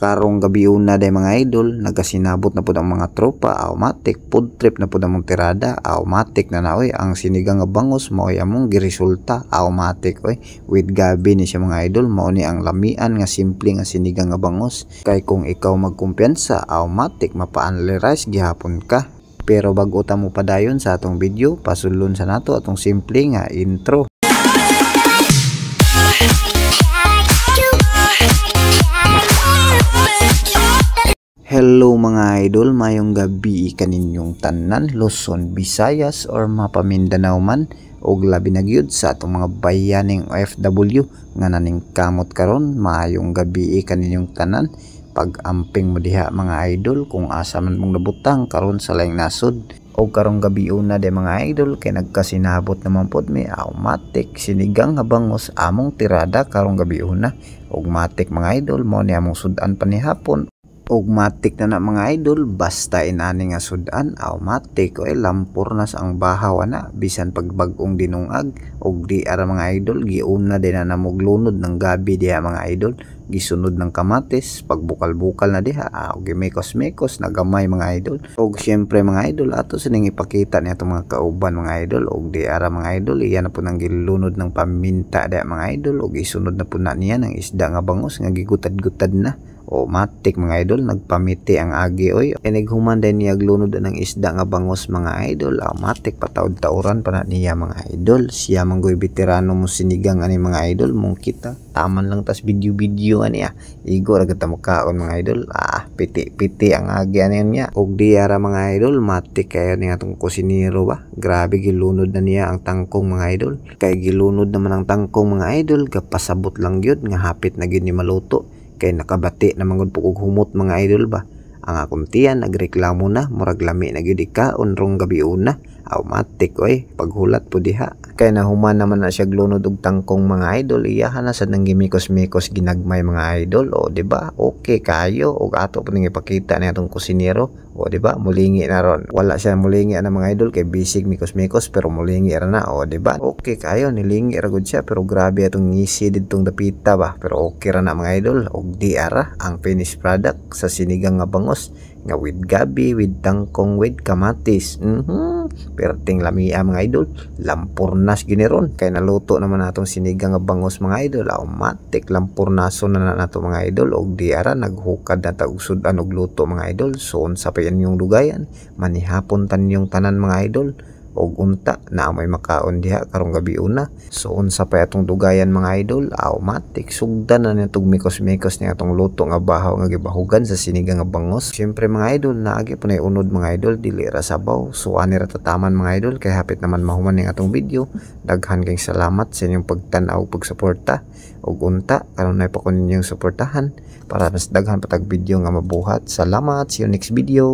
Karong gabi una day mga idol, nagasinabot na pud ang mga tropa, automatic food trip na pud ang tirada, automatic na naoy ang sinigang nga bangos mao'y among giresulta, automatic oy with gabi ni siya mga idol, mao ni ang lamian nga simple nga sinigang nga bangos. Kay kung ikaw magkumpiyansa, automatic mapa-analyze gihapon ka. Pero bag-o ta mo padayon sa atong video, pasulon sa nato atong simple nga intro. Hello mga idol, mayong gabi kaninyong tanan, Luzon, Visayas or Mapamindanao man og labi na gyud sa atong mga bayaning OFW nga naning kamot karon. Mayong gabi kaninyong tanan, pag-amping mo diha mga idol kung asa man mong nabutang karon sa laing nasod. O karong gabi una de mga idol kay nagkasinabot naman pod mi automatic sinigang nga bangos among tirada karong gabi una. Og matik mga idol mo ni among sudan pa ni hapon. Og matik na mga idol, basta inani nga sudan, automatic o lampor na sa ang bahaw na bisan pagbag-ong dinungag. Og di ara mga idol, giuna din na namuglunod ng gabi diha mga idol, gisunod ng kamatis, pagbukal-bukal na diha, og gimekos-mekos na gamay mga idol. Og syempre mga idol, ato sining ipakita ni atong mga kauban mga idol, og di ara mga idol, iyan na po nang gilunod ng paminta diha mga idol, og isunod na po na niya ng isda nga bangos nga gigutad-gutad na. O matik mga idol, nagpamiti ang agi oy. Enighuman din niya glunod ng isda nga bangos mga idol. Matik pataod-tauran pa na niya mga idol. Siya manggoy veterano mo sinigang ani mga idol. Mong kita taman lang tas video-video niya. Igo ra kita makaon mga idol. Piti-piti ang agi ani niya. Og diara mga idol, matik kayo ni atong kusinero ba. Grabe gilunod na niya ang tangkong mga idol. Kay gilunod naman ang tangkong mga idol, kapasabot lang gyud nga hapit na gyud ni maluto. Kay nakabati na mangod pugog humot mga idol ba. Ang akong tiyan nagreklamo na murag lami na gyud ikaon rong gabi una. Automatic oy paghulat po diha. Kay nahuman naman na siya glunod og tangkong mga idol, iyahan na sad nang gimikos-mikos ginagmay mga idol. O di ba? Okay kayo og ato po ning ipakita ni atong kusinero. O di ba? Mulingi na ron. Wala siya mulingi na mga idol kay bisig mikos-mikos pero mulingi ra na. O di ba? Okay kayo nilingi ra gud siya pero grabe atong ngisi didtong dapita ba. Pero okay ra na mga idol. Og di ara ang finished product sa sinigang nga bangos nga with gabi, with tangkong, with kamatis. Perting lamia mga idol, lampurnas giniron. Kay naluto naman natong sinigang nga bangos mga idol, automatic lampurnaso na nato mga idol. Og di ara naghukad na tag sudan og luto mga idol. So sa payan yung dugayan, manihapon tan yung tanan mga idol. Og unta na may makaon diha karong gabi una. So unsa pa atong dugayan mga idol, automatic sugdan na nitong mikos-mikos ni atong luto nga bahaw nga gibahugan sa sinigang nga bangos. Syempre mga idol, naagi po na unod mga idol, dili ra sabaw. So ani ra tataman mga idol, kay hapit naman mahuman ning atong video. Daghan kayong salamat sa inyong pagtan-aw ug pagsuporta. Og unta karon na pa ko ninyong suportahan para mas daghan patag video nga mabuhat. Salamat, see you next video.